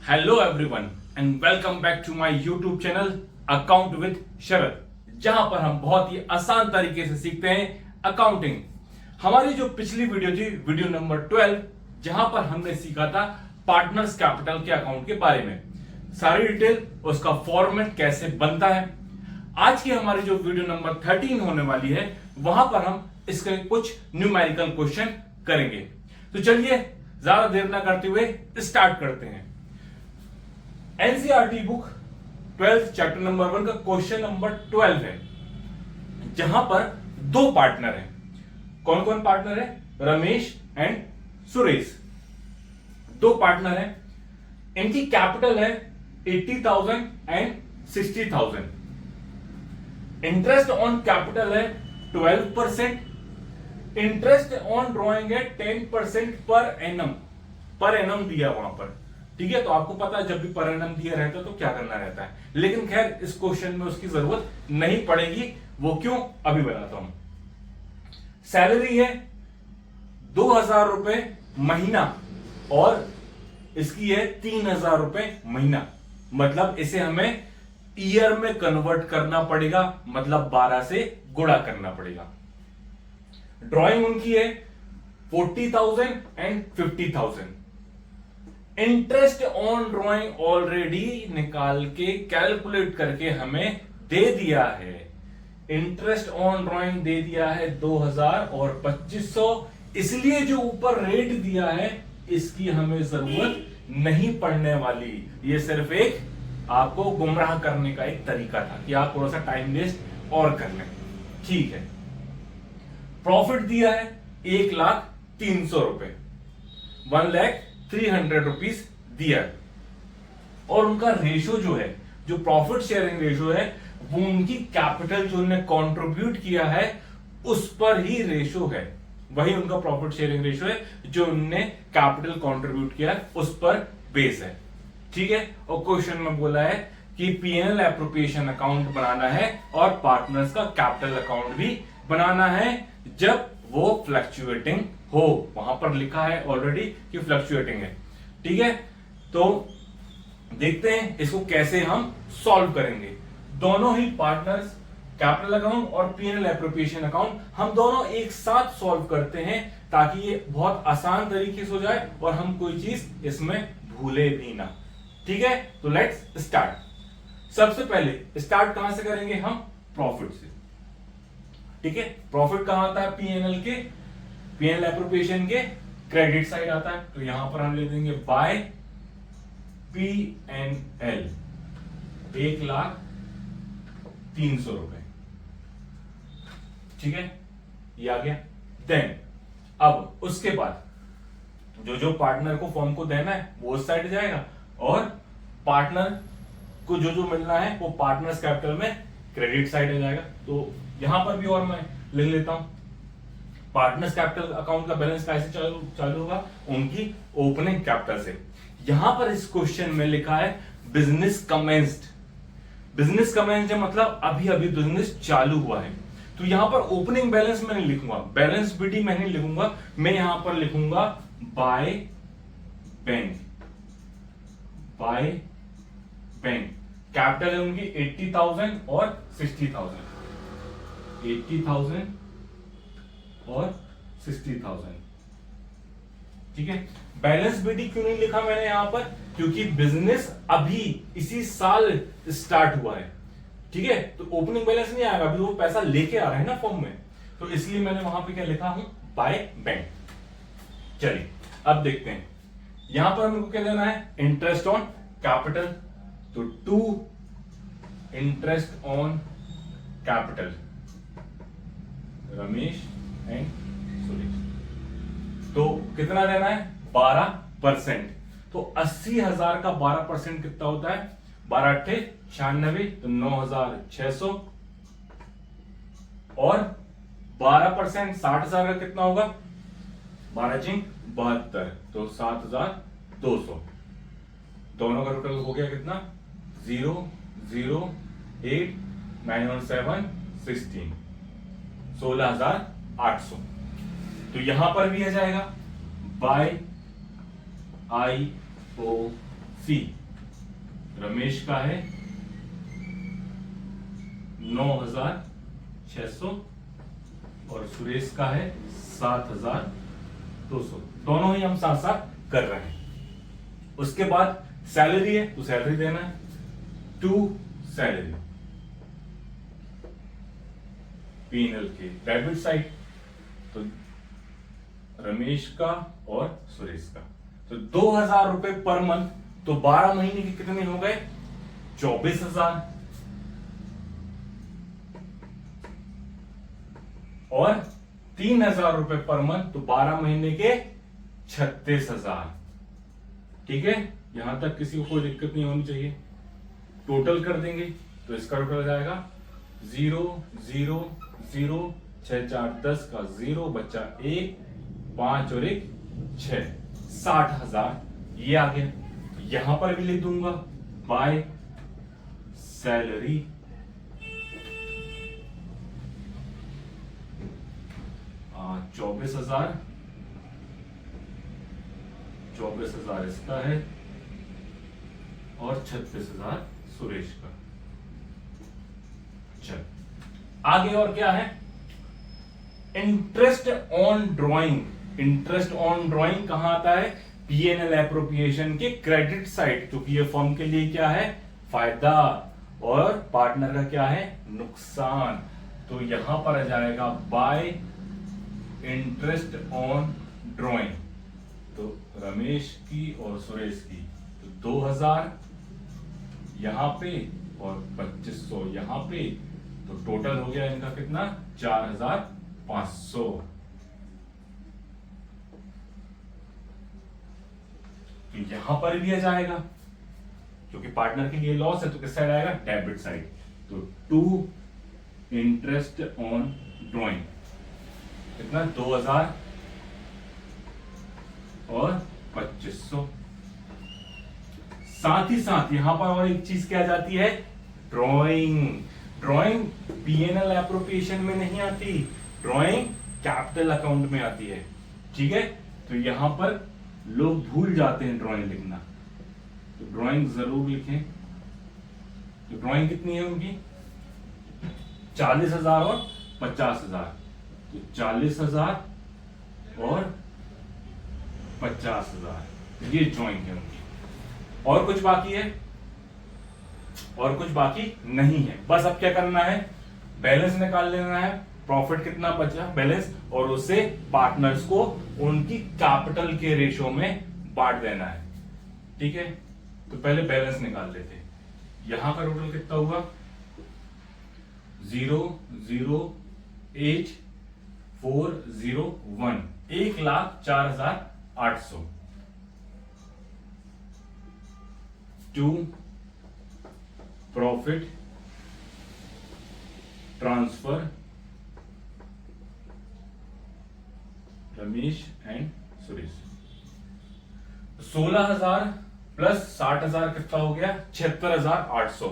Hello everyone and welcome back to my YouTube channel account with Sharad, जहां पर हम बहुत ही आसान तरीके से सीखते हैं अकाउंटिंग। हमारी जो पिछली वीडियो थी, वीडियो नंबर 12, जहां पर हमने सीखा था पार्टनर्स कैपिटल के अकाउंट के बारे में, सारी डिटेल, उसका फॉर्मेट कैसे बनता है। आज की हमारी जो वीडियो नंबर 13 होने वाली है, वहां पर हम इसके कुछ न्यूमेरिकल क्वेश्चन करेंगे। तो चलिए ज्यादा देर ना करते हुए स्टार्ट करते हैं। एनसीईआरटी बुक 12 चैप्टर नंबर 1 का क्वेश्चन नंबर 12 है, जहां पर दो पार्टनर हैं। कौन कौन पार्टनर है? रमेश एंड सुरेश, दो पार्टनर हैं। इनकी कैपिटल है 80,000 एंड 60,000। इंटरेस्ट ऑन कैपिटल है 12%। इंटरेस्ट ऑन ड्रॉइंग है 10% पर एनम। पर एनम दिया वहां पर, ठीक है। तो आपको पता है जब भी पर एनम दिया रहता है तो क्या करना रहता है, लेकिन खैर इस क्वेश्चन में उसकी जरूरत नहीं पड़ेगी। वो क्यों, अभी बताता हूं। सैलरी है 2,000 रुपए महीना और इसकी है 3,000 रुपए महीना। मतलब इसे हमें ईयर में कन्वर्ट करना पड़ेगा, मतलब 12 से गुणा करना पड़ेगा। ड्राइंग उनकी है 40,000 and 50,000। Interest on drawing already निकाल के कैलकुलेट करके हमें दे दिया है। इंटरेस्ट ऑन ड्राइंग दे दिया है 2,000 और 2,500, इसलिए जो ऊपर रेट दिया है इसकी हमें जरूरत नहीं पड़ने वाली। ये सिर्फ एक आपको गुमराह करने का एक तरीका था कि आप थोड़ा सा टाइम वेस्ट और कर लें, ठीक है। प्रॉफिट दिया है 1,03,000 रुपए, 1,03,000 रुपीज दिया है। और उनका रेशो जो है, जो प्रॉफिट शेयरिंग रेशो है, वो उनकी कैपिटल जो उन्होंने कंट्रीब्यूट किया है उस पर ही रेशो है। वही उनका प्रॉफिट शेयरिंग रेशो है जो उन्होंने कैपिटल कंट्रीब्यूट किया है उस पर बेस है, ठीक है। और क्वेश्चन में बोला है कि पीएनएल एप्रोप्रिएशन अकाउंट बनाना है और पार्टनर्स का कैपिटल अकाउंट भी बनाना है जब वो फ्लक्चुएटिंग हो। वहां पर लिखा है ऑलरेडी कि फ्लक्चुएटिंग है, ठीक है। तो देखते हैं इसको कैसे हम सॉल्व करेंगे। दोनों ही पार्टनर्स कैपिटल अकाउंट और पीएनएल एप्रोप्रिएशन अकाउंट हम दोनों एक साथ सॉल्व करते हैं ताकि ये बहुत आसान तरीके से हो जाए और हम कोई चीज इसमें भूले भी ना, ठीक है। तो लेट्स स्टार्ट। सबसे पहले स्टार्ट कहां से करेंगे हम? प्रॉफिट से, ठीक है। प्रॉफिट कहां आता है? पीएनएल के, पीएनएल एप्रोप्रिएशन के क्रेडिट साइड आता है। तो यहां पर हम ले देंगे बाय पीएनएल 1,03,000 रुपए, ठीक है। ये आ गया। देन अब उसके बाद जो जो पार्टनर को फॉर्म को देना है वो उस साइड जाएगा और पार्टनर को जो जो मिलना है वो पार्टनर्स कैपिटल में क्रेडिट साइड जाएगा। तो यहां पर भी और मैं लिख लेता हूं, पार्टनर्स कैपिटल अकाउंट का बैलेंस कैसे चालू होगा? उनकी ओपनिंग कैपिटल से। यहां पर इस क्वेश्चन में लिखा है बिजनेस कमेंस्ड। बिजनेस कमेंस्ड मतलब अभी अभी बिजनेस चालू हुआ है। तो यहां पर ओपनिंग बैलेंस मैं नहीं लिखूंगा, बैलेंस बीडी मैं नहीं लिखूंगा, मैं यहां पर लिखूंगा by bank. By bank capital है उनकी 80,000 और 60,000, 80,000 और 60,000, ठीक है। बैलेंस बीडी क्यों नहीं लिखा मैंने यहां पर? क्योंकि बिजनेस अभी इसी साल स्टार्ट हुआ है, ठीक है। तो ओपनिंग बैलेंस नहीं आएगा, अभी वो पैसा लेके आ रहे हैं ना फॉर्म में, तो इसलिए मैंने वहां पे क्या लिखा हूं? By bank. चलिए अब देखते हैं यहां पर हमको क्या लेना है? Interest on capital. तो 2 interest on capital Ramesh and Suresh. तो कितना देना है? 12%। तो 80,000 का 12% कितना होता है? 12 अट्ठे 96, तो 9,600 और 12% 60,000 का कितना होगा? 12 चिंग 72, तो 7,200। दोनों का टोटल हो गया कितना? 0, 0, 8, 9 और 7, 16, 16,800। तो यहां पर भी आ जाएगा बाय IOC फी रमेश का है 9,600 और सुरेश का है 7,200। दोनों ही हम साथ साथ कर रहे हैं। उसके बाद सैलरी है तो सैलरी देना है, टू सैलरी P&L के डेबिट साइड, तो रमेश का और सुरेश का, तो 2,000 रुपए पर मंथ, तो 12 महीने के कितने हो गए 24,000 और 3,000 रुपए पर मंथ, तो 12 महीने के 36,000। ठीक है, यहां तक किसी को कोई दिक्कत नहीं होनी चाहिए। टोटल कर देंगे तो इसका टोटल आ जाएगा 0 0 0 6 4 10 का 0 बचा 1 5 और 1 6 60,000 ये आ गया। यहां पर भी लिख दूंगा बाय सैलरी 24,000 इसका है और 36,000 सुरेश का। चल आगे और क्या है, interest on drawing. Interest on drawing कहां आता है, P&L एप्रोप्रिएशन के क्रेडिट साइड, क्योंकि ये फर्म के लिए क्या है फायदा और पार्टनर का क्या है नुकसान। तो यहां पर आ जाएगा बाय इंटरेस्ट ऑन ड्राइंग, तो रमेश की और सुरेश की, तो 2,000 यहां पे और 2,500 यहां पे, तो टोटल हो गया इनका कितना 4,500। तो यहां पर भी आ जाएगा, क्योंकि पार्टनर के लिए लॉस है तो किस साइड आएगा डेबिट साइड, तो टू इंटरेस्ट ऑन ड्राइंग कितना 2,000 और 2,500। साथ ही साथ यहां पर और एक चीज क्या जाती है ड्राइंग। ड्राइंग P&L एप्रोप्रिएशन में नहीं आती, ड्राइंग कैपिटल अकाउंट में आती है। ठीक है, तो यहां पर लोग भूल जाते हैं ड्राइंग लिखना, तो ड्राइंग जरूर लिखें। तो ड्राइंग कितनी है उनकी 40,000 और 50,000, तो 40,000 और 50,000 ये ड्राइंग है उनकी। और कुछ बाकी है, और कुछ बाकी नहीं है। बस अब क्या करना है, बैलेंस निकाल लेना है, प्रॉफिट कितना बचा बैलेंस, और उसे पार्टनर्स को उनकी कैपिटल के रेशो में बांट देना है। ठीक है, तो पहले बैलेंस निकाल लेते हैं। यहां का टोटल कितना हुआ 0,0,8,4,0,1 1,04,800 to profit transfer Ramesh and Suresh. 16,000 plus 60,000 कितना हो गया 76,800।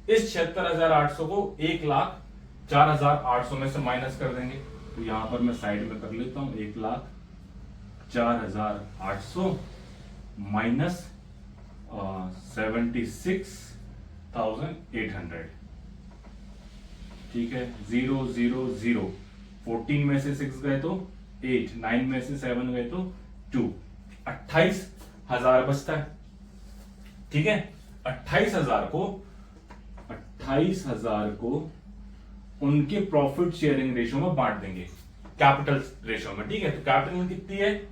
इस 76,800 को 1,04,800 में से माइनस कर देंगे, तो यहां पर मैं साइड में कर लेता हूं 1,04,800 माइनस 76,800। ठीक है, 0 0 0 14 में से 6 गए तो 8, 9 में से 7 गए तो 2, 28,000 बचता है। ठीक है, 28,000 को उनके प्रॉफिट शेयरिंग रेशो में बांट देंगे, कैपिटल रेशो में। ठीक है, तो कैपिटल कितनी है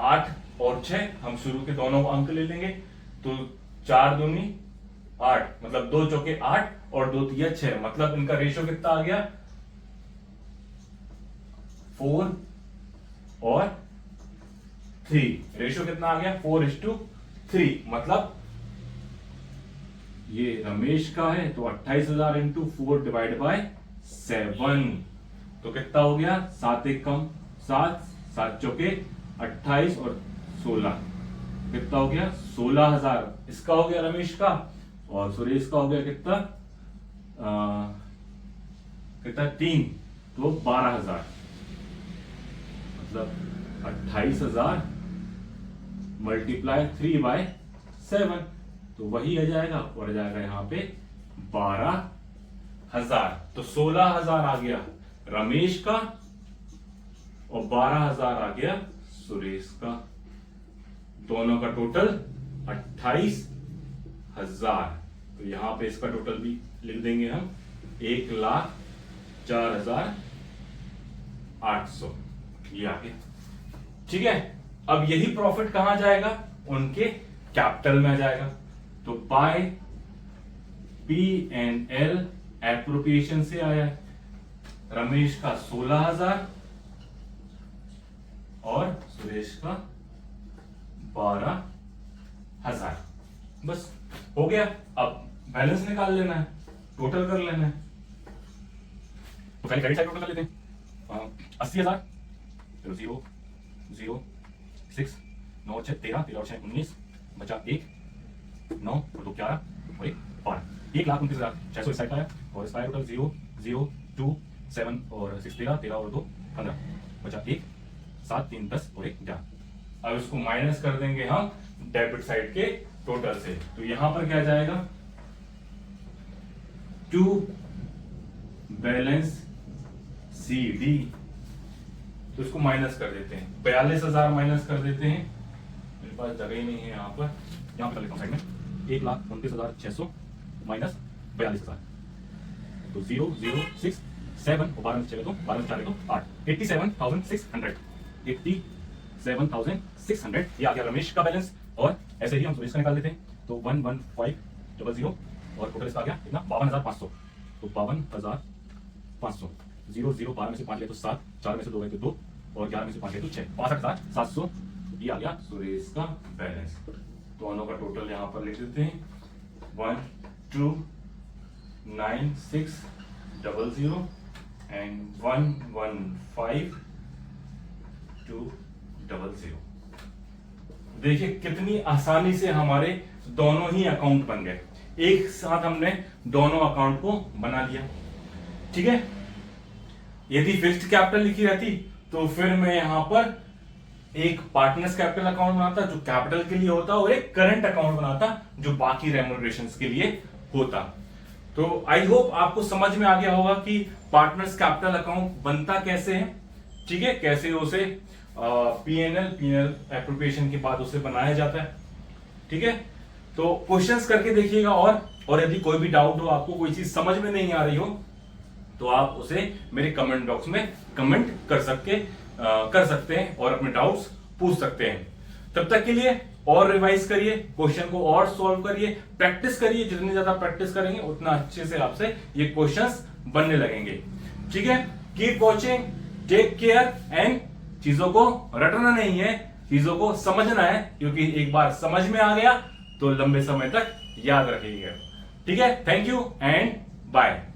8 और 6, हम शुरू के दोनों अंक ले लेंगे, तो 4 दूनी 8, मतलब 2 चौके 8 और 2 तिया 6, मतलब इनका रेशो कितना आ गया 4 और 3। रेशो कितना आ गया 4:3, मतलब ये रमेश का है तो 28,000 इंटू 4 डिवाइड बाय 7, तो कितना हो गया 7 एक कम 7, 7 चौके 28 और 16, कितना हो गया 16,000 इसका हो गया रमेश का, और सुरेश का हो गया कितना 3, तो 12,000, मतलब 28,000 मल्टीप्लाई 3/7, 7, तो वही आ जाएगा और आ जाएगा यहाँ पे 12,000। तो 16,000 आ गया रमेश का और 12,000 आ गया सुरेश का। दोनों का टोटल 28,000। तो यहां पे इसका टोटल भी लिख देंगे हम 1,04,800। ये आ गया। ठीक है, अब यही प्रॉफिट कहां जाएगा, उनके कैपिटल में आ जाएगा। तो बाय P&L एप्रोप्रिएशन से आया है रमेश का 16,000 और सुरेश का 12,000। बस हो गया। अब बैलेंस निकाल लेना है, टोटल कर लेना है। तो पहले क्रेडिट साइड टोटल कर लेते हैं। 80,000, 0 0 6 9 6 13 13 और 6 19 बचा 1 9 और 2 11 और 1 12 1,29,600 इस साइड का है और इसका टोटल 0 0 2 7 और 6 13 13 और 2 15 बचा 1 7 3 10 और 1 11। अब इसको माइनस कर देंगे हम डेबिट साइड के टोटल से। तो यहां पर क्या जाएगा, टू बैलेंस CD। तो इसको माइनस कर देते हैं, 42,000 माइनस कर देते हैं। मेरे पास जगह ही नहीं है यहाँ पर कर लेता हूँ साइड में। 1,29,600 माइनस 42,000। तो 0 0 6 7 और 12 में चले तो 12 में 4 तो 8 87,600 87,600 ये आ गया रमेश का बैलेंस। और ऐसे ही हम सुरेश का निकाल देते हैं। तो 115,000 और टोटल इसका आ गया कितना 52,500। तो 52,500 0 0 12 में से 5 ले तो 7 4 में से 2 गए तो 2 और 11 में से 5 ले तो 6 62,700। ये आ गया सुरेश का बैलेंस। दोनों का टोटल यहां पर लिख देते हैं 129,600 एंड 115,200। देखिए कितनी आसानी से हमारे दोनों ही अकाउंट बन गए। एक साथ हमने दोनों अकाउंट को बना लिया। ठीक है, यदि फिक्स्ड कैपिटल लिखी रहती तो फिर मैं यहां पर एक पार्टनर्स कैपिटल अकाउंट बनाता जो कैपिटल के लिए होता और एक करंट अकाउंट बनाता जो बाकी रेम्यूनरेशंस के लिए होता। तो आई होप आपको समझ में आ गया होगा कि पार्टनर्स कैपिटल अकाउंट बनता कैसे है। ठीक है, कैसे उसे P&L एप्रोप्रिएशन के बाद उसे बनाया जाता है। ठीक है, तो क्वेश्चंस करके देखिएगा। और यदि कोई भी डाउट हो, आपको कोई चीज समझ में नहीं आ रही हो, तो आप उसे मेरे कमेंट बॉक्स में कमेंट कर सकते हैं और अपने डाउट्स पूछ सकते हैं। तब तक के लिए और रिवाइज करिए, क्वेश्चन को और सॉल्व करिए, प्रैक्टिस करिए। जितनी ज्यादा प्रैक्टिस करेंगे उतना अच्छे से आपसे ये क्वेश्चंस बनने लगेंगे। ठीक है, keep watching, take care and चीजों को रटना नहीं है, चीजों को समझना है, क्योंकि एक बार समझ में आ गया तो लंबे समय तक याद रखिएगा। ठीक है, थैंक यू एंड बाय।